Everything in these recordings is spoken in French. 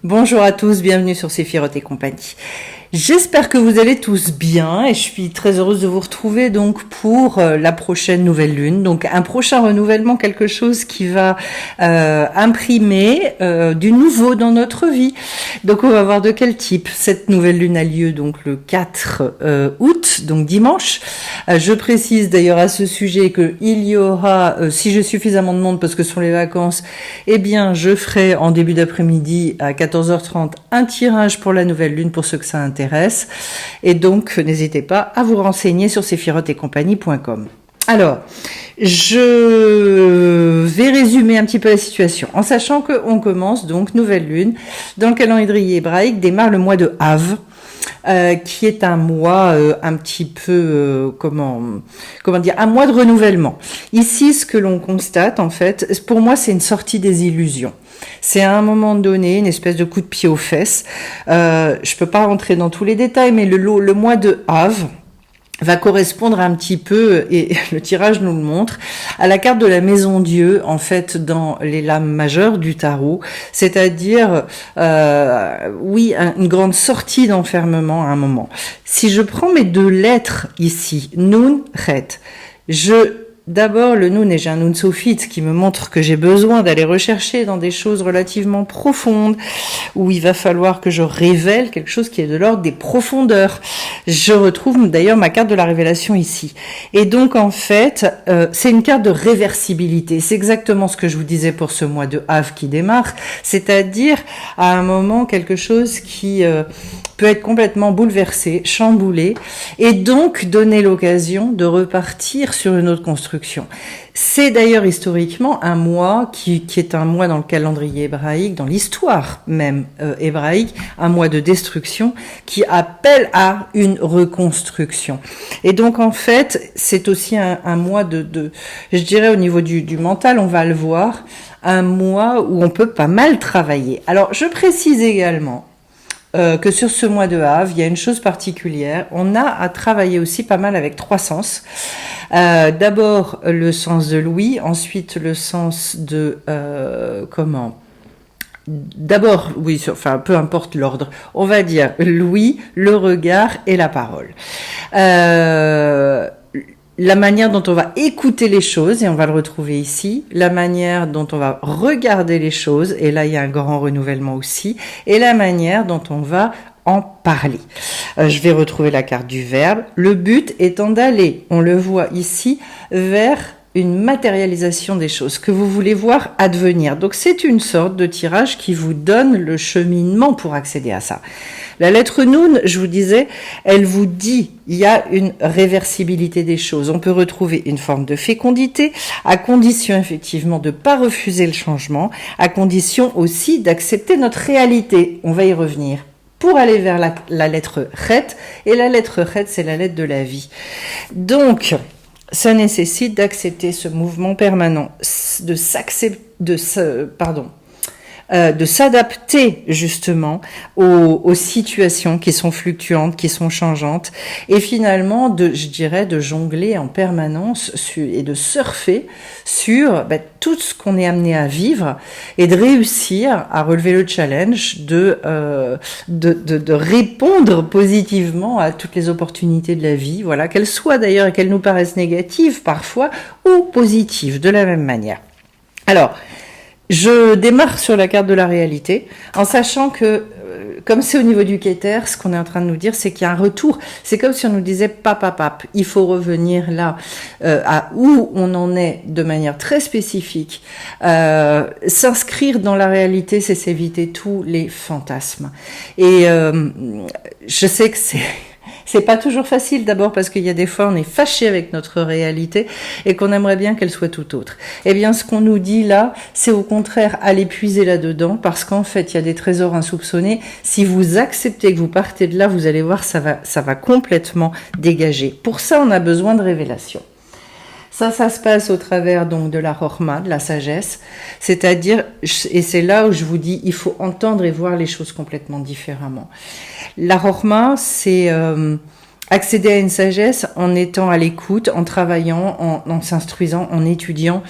Bonjour à tous, bienvenue sur Séphiroth et compagnie. J'espère que vous allez tous bien et je suis très heureuse de vous retrouver donc pour la prochaine nouvelle lune. Donc un prochain renouvellement, quelque chose qui va imprimer du nouveau dans notre vie. Donc on va voir de quel type. Cette nouvelle lune a lieu donc le 4 août, donc dimanche. Je précise d'ailleurs à ce sujet que il y aura, si j'ai suffisamment de monde parce que ce sont les vacances, eh bien je ferai en début d'après-midi à 14h30 un tirage pour la nouvelle lune pour ceux que ça intéresse. Et donc, n'hésitez pas à vous renseigner sur sephirothsetcompagnie.com. Alors, je vais résumer un petit peu la situation en sachant qu'on commence donc nouvelle lune dans le calendrier hébraïque, démarre le mois de Av. Qui est un mois un petit peu comment dire, un mois de renouvellement. Ici, ce que l'on constate en fait, pour moi, c'est une sortie des illusions. C'est à un moment donné une espèce de coup de pied aux fesses. Je peux pas rentrer dans tous les détails, mais le mois de Av va correspondre un petit peu, et le tirage nous le montre, à la carte de la maison Dieu, en fait, dans les lames majeures du tarot, c'est-à-dire, une grande sortie d'enfermement à un moment. Si je prends mes deux lettres ici, Nun, Chet, d'abord, le Nun, et j'ai un Nun Sophite qui me montre que j'ai besoin d'aller rechercher dans des choses relativement profondes, où il va falloir que je révèle quelque chose qui est de l'ordre des profondeurs. Je retrouve d'ailleurs ma carte de la révélation ici. Et donc, en fait, c'est une carte de réversibilité. C'est exactement ce que je vous disais pour ce mois de Av qui démarre, c'est-à-dire, à un moment, quelque chose qui peut être complètement bouleversé, chamboulé, et donc donner l'occasion de repartir sur une autre construction. C'est d'ailleurs historiquement un mois qui est un mois dans le calendrier hébraïque, dans l'histoire même hébraïque, un mois de destruction qui appelle à une reconstruction. Et donc en fait, c'est aussi un mois de je dirais au niveau du mental, on va le voir, un mois où on peut pas mal travailler. Alors je précise également que sur ce mois de Av, il y a une chose particulière. On a à travailler aussi pas mal avec trois sens. D'abord le sens de l'ouïe, ensuite le sens de D'abord, oui, enfin, peu importe l'ordre. On va dire l'ouïe, le regard et la parole. La manière dont on va écouter les choses, et on va le retrouver ici, la manière dont on va regarder les choses, et là il y a un grand renouvellement aussi, et la manière dont on va en parler. Je vais retrouver la carte du verbe. Le but étant d'aller, on le voit ici, vers une matérialisation des choses que vous voulez voir advenir. Donc c'est une sorte de tirage qui vous donne le cheminement pour accéder à ça. La lettre Nun, je vous disais, elle vous dit, il y a une réversibilité des choses. On peut retrouver une forme de fécondité, à condition effectivement de ne pas refuser le changement, à condition aussi d'accepter notre réalité. On va y revenir. Pour aller vers la lettre Chet, et la lettre Chet, c'est la lettre de la vie. Donc, ça nécessite d'accepter ce mouvement permanent, de s'adapter justement aux situations qui sont fluctuantes, qui sont changeantes, et finalement de jongler en permanence et de surfer sur tout ce qu'on est amené à vivre et de réussir à relever le challenge de répondre positivement à toutes les opportunités de la vie, voilà, qu'elles soient d'ailleurs, qu'elles nous paraissent négatives parfois ou positives de la même manière. Alors, je démarre sur la carte de la réalité en sachant que, comme c'est au niveau du Keter, ce qu'on est en train de nous dire, c'est qu'il y a un retour. C'est comme si on nous disait pap, il faut revenir là à où on en est de manière très spécifique. S'inscrire dans la réalité, c'est s'éviter tous les fantasmes. Et je sais que c'est pas toujours facile, d'abord parce qu'il y a des fois on est fâché avec notre réalité et qu'on aimerait bien qu'elle soit tout autre. Eh bien, ce qu'on nous dit là, c'est au contraire aller puiser là-dedans, parce qu'en fait, il y a des trésors insoupçonnés. Si vous acceptez que vous partez de là, vous allez voir, ça va complètement dégager. Pour ça, on a besoin de révélation. Ça se passe au travers donc de la Chorma, de la sagesse, c'est-à-dire, et c'est là où je vous dis, il faut entendre et voir les choses complètement différemment. La Chorma, c'est accéder à une sagesse en étant à l'écoute, en travaillant, en s'instruisant, en étudiant,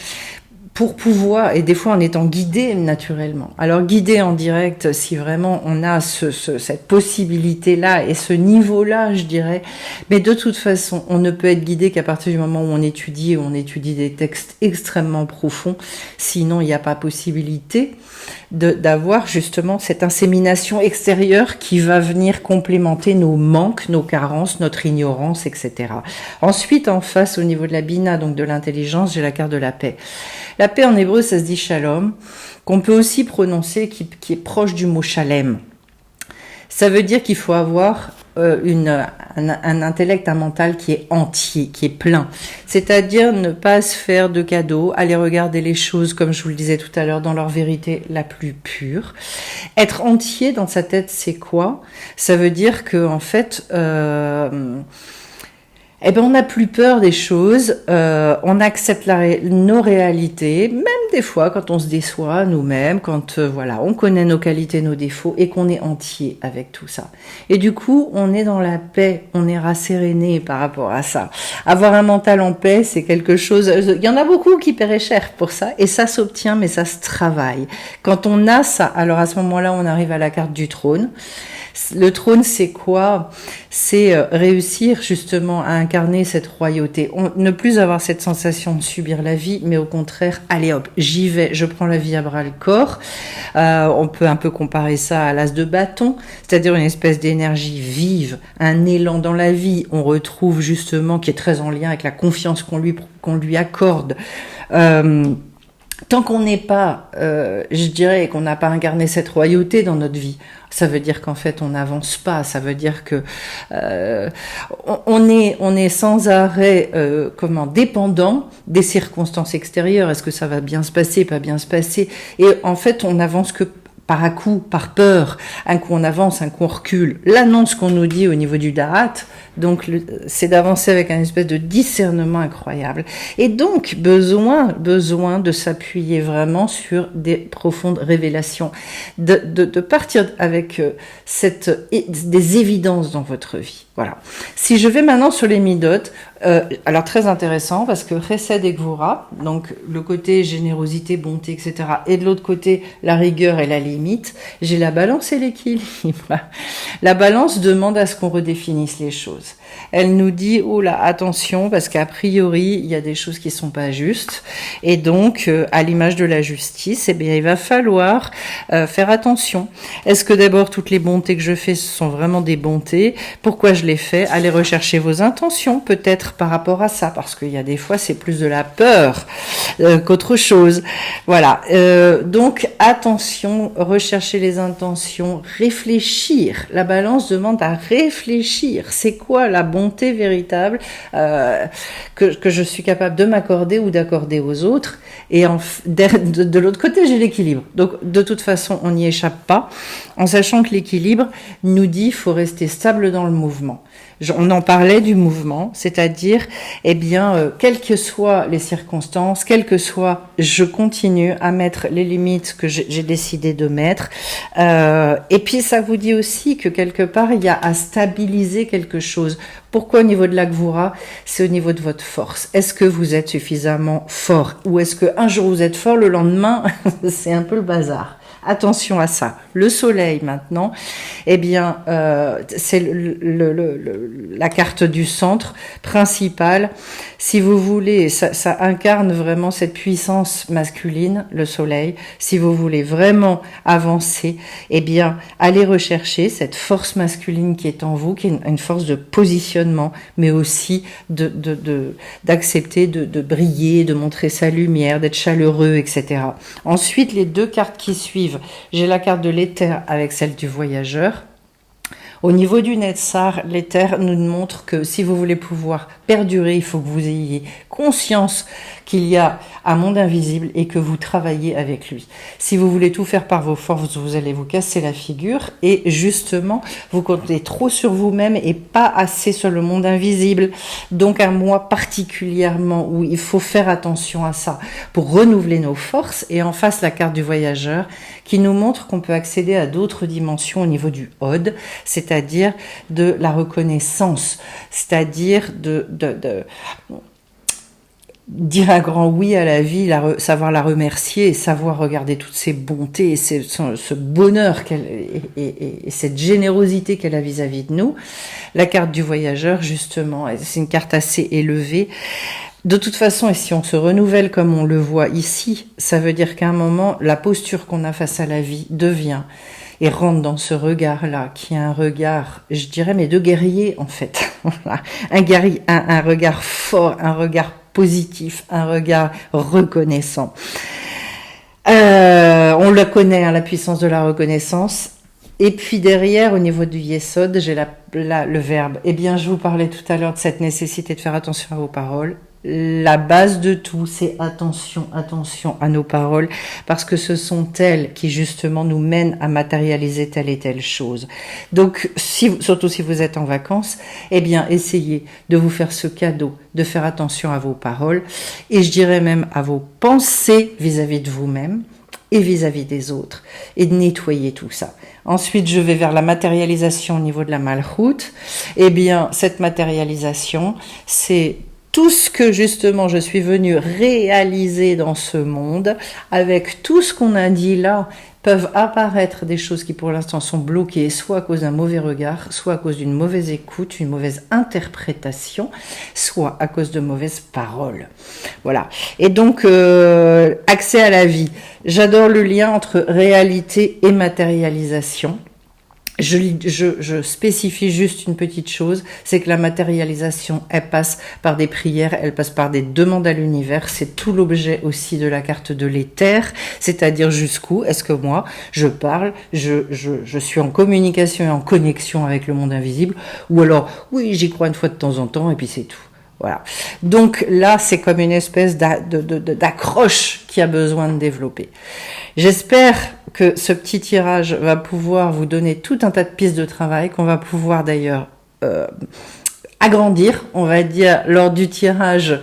pour pouvoir, et des fois en étant guidé naturellement. Alors guidé en direct, si vraiment on a cette possibilité-là et ce niveau-là, je dirais, mais de toute façon, on ne peut être guidé qu'à partir du moment où on étudie des textes extrêmement profonds, sinon il n'y a pas possibilité d'avoir justement cette insémination extérieure qui va venir complémenter nos manques, nos carences, notre ignorance, etc. Ensuite, en face, au niveau de la bina, donc de l'intelligence, j'ai la carte de la paix. La paix en hébreu, ça se dit shalom, qu'on peut aussi prononcer, qui est proche du mot shalem. Ça veut dire qu'il faut avoir un intellect, un mental qui est entier, qui est plein. C'est-à-dire ne pas se faire de cadeaux, aller regarder les choses, comme je vous le disais tout à l'heure, dans leur vérité la plus pure. Être entier dans sa tête, c'est quoi? Ça veut dire que, en fait, on n'a plus peur des choses, on accepte nos réalités, même des fois quand on se déçoit nous-mêmes, quand on connaît nos qualités, nos défauts et qu'on est entier avec tout ça. Et du coup, on est dans la paix, on est rasséréné par rapport à ça. Avoir un mental en paix, c'est quelque chose, il y en a beaucoup qui paieraient cher pour ça et ça s'obtient mais ça se travaille. Quand on a ça, alors à ce moment-là, on arrive à la carte du trône. Le trône, c'est quoi? C'est réussir justement à incarner cette royauté. Ne plus avoir cette sensation de subir la vie, mais au contraire, allez hop, j'y vais, je prends la vie à bras le corps. On peut un peu comparer ça à l'as de bâton, c'est-à-dire une espèce d'énergie vive, un élan dans la vie. On retrouve justement, qui est très en lien avec la confiance qu'on lui accorde. Tant qu'on n'est pas, je dirais, qu'on n'a pas incarné cette royauté dans notre vie, ça veut dire qu'en fait on n'avance pas. Ça veut dire que on est sans arrêt, dépendant des circonstances extérieures. Est-ce que ça va bien se passer, pas bien se passer? Et en fait, on n'avance que par à-coup, par peur. Un coup on avance, un coup on recule. L'annonce qu'on nous dit au niveau du Da'at, donc c'est d'avancer avec un espèce de discernement incroyable. Et donc besoin de s'appuyer vraiment sur des profondes révélations, de partir avec des évidences dans votre vie. Voilà. Si je vais maintenant sur les midot, alors très intéressant parce que Chesed et Gvura, donc le côté générosité, bonté, etc. et de l'autre côté la rigueur et la limite, j'ai la balance et l'équilibre. La balance demande à ce qu'on redéfinisse les choses. Elle nous dit, oh là, attention, parce qu'a priori, il y a des choses qui sont pas justes. Et donc, à l'image de la justice, il va falloir faire attention. Est-ce que d'abord, toutes les bontés que je fais, ce sont vraiment des bontés? Pourquoi je les fais? Allez rechercher vos intentions, peut-être par rapport à ça, parce qu'il y a des fois, c'est plus de la peur qu'autre chose. Voilà. Donc, attention, rechercher les intentions, réfléchir. La balance demande à réfléchir. C'est quoi la bonté véritable que je suis capable de m'accorder ou d'accorder aux autres? Et de l'autre côté, j'ai l'équilibre. Donc, de toute façon, on n'y échappe pas, en sachant que l'équilibre nous dit qu'il faut rester stable dans le mouvement. On en parlait du mouvement, c'est-à-dire, quelles que soient les circonstances, je continue à mettre les limites que j'ai décidé de mettre. Et puis, ça vous dit aussi que quelque part, il y a à stabiliser quelque chose. Pourquoi au niveau de la Gvura? C'est au niveau de votre force. Est-ce que vous êtes suffisamment fort? Ou est-ce qu'un jour vous êtes fort, le lendemain, c'est un peu le bazar? Attention à ça. Le soleil maintenant, c'est la carte du centre principale. Si vous voulez, ça incarne vraiment cette puissance masculine, le soleil. Si vous voulez vraiment avancer, allez rechercher cette force masculine qui est en vous, qui est une force de positionnement, mais aussi d'accepter de briller, de montrer sa lumière, d'être chaleureux, etc. Ensuite, les deux cartes qui suivent. J'ai la carte de l'éther avec celle du voyageur. Au niveau du Netzar, l'éther nous montre que si vous voulez pouvoir perdurer, il faut que vous ayez conscience qu'il y a un monde invisible et que vous travaillez avec lui. Si vous voulez tout faire par vos forces, vous allez vous casser la figure et justement, vous comptez trop sur vous-même et pas assez sur le monde invisible. Donc un mois particulièrement où il faut faire attention à ça pour renouveler nos forces. Et en face, la carte du voyageur qui nous montre qu'on peut accéder à d'autres dimensions au niveau du Hod, c'est-à-dire de la reconnaissance, c'est-à-dire dire un grand oui à la vie, savoir la remercier et savoir regarder toutes ces bontés et ce bonheur et cette générosité qu'elle a vis-à-vis de nous. La carte du voyageur, justement, c'est une carte assez élevée. De toute façon, et si on se renouvelle comme on le voit ici, ça veut dire qu'à un moment, la posture qu'on a face à la vie devient et rentre dans ce regard-là, qui est un regard, je dirais, mais de guerrier, en fait. Un guerrier, un regard fort, un regard positif, un regard reconnaissant. On le connaît, hein, la puissance de la reconnaissance. Et puis derrière, au niveau du Yesod, j'ai le verbe. Eh bien, je vous parlais tout à l'heure de cette nécessité de faire attention à vos paroles. La base de tout, c'est attention à nos paroles, parce que ce sont elles qui justement nous mènent à matérialiser telle et telle chose. Donc, surtout si vous êtes en vacances, eh bien, essayez de vous faire ce cadeau, de faire attention à vos paroles, et je dirais même à vos pensées vis-à-vis de vous-même et vis-à-vis des autres, et de nettoyer tout ça. Ensuite, je vais vers la matérialisation au niveau de la Malchut. Eh bien, cette matérialisation, c'est tout ce que justement je suis venue réaliser dans ce monde, avec tout ce qu'on a dit là, peuvent apparaître des choses qui pour l'instant sont bloquées, soit à cause d'un mauvais regard, soit à cause d'une mauvaise écoute, une mauvaise interprétation, soit à cause de mauvaises paroles. Voilà. Et donc, accès à la vie. J'adore le lien entre réalité et matérialisation. Je spécifie juste une petite chose, c'est que la matérialisation, elle passe par des prières, elle passe par des demandes à l'univers. C'est tout l'objet aussi de la carte de l'éther, c'est-à-dire jusqu'où est-ce que moi, je parle, je suis en communication et en connexion avec le monde invisible, ou alors, oui, j'y crois une fois de temps en temps, et puis c'est tout. Voilà. Donc là, c'est comme une espèce d'accroche qui a besoin de développer. J'espère que ce petit tirage va pouvoir vous donner tout un tas de pistes de travail qu'on va pouvoir d'ailleurs agrandir, on va dire, lors du tirage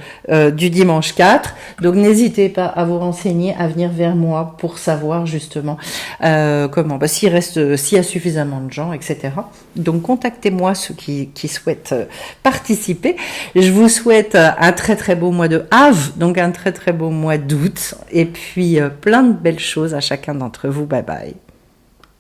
du dimanche 4. Donc n'hésitez pas à vous renseigner, à venir vers moi pour savoir justement comment, s'il y a suffisamment de gens, etc. Donc contactez-moi ceux qui souhaitent participer. Je vous souhaite un très très beau mois de Av, donc un très très beau mois d'août, et puis plein de belles choses à chacun d'entre vous. Bye bye.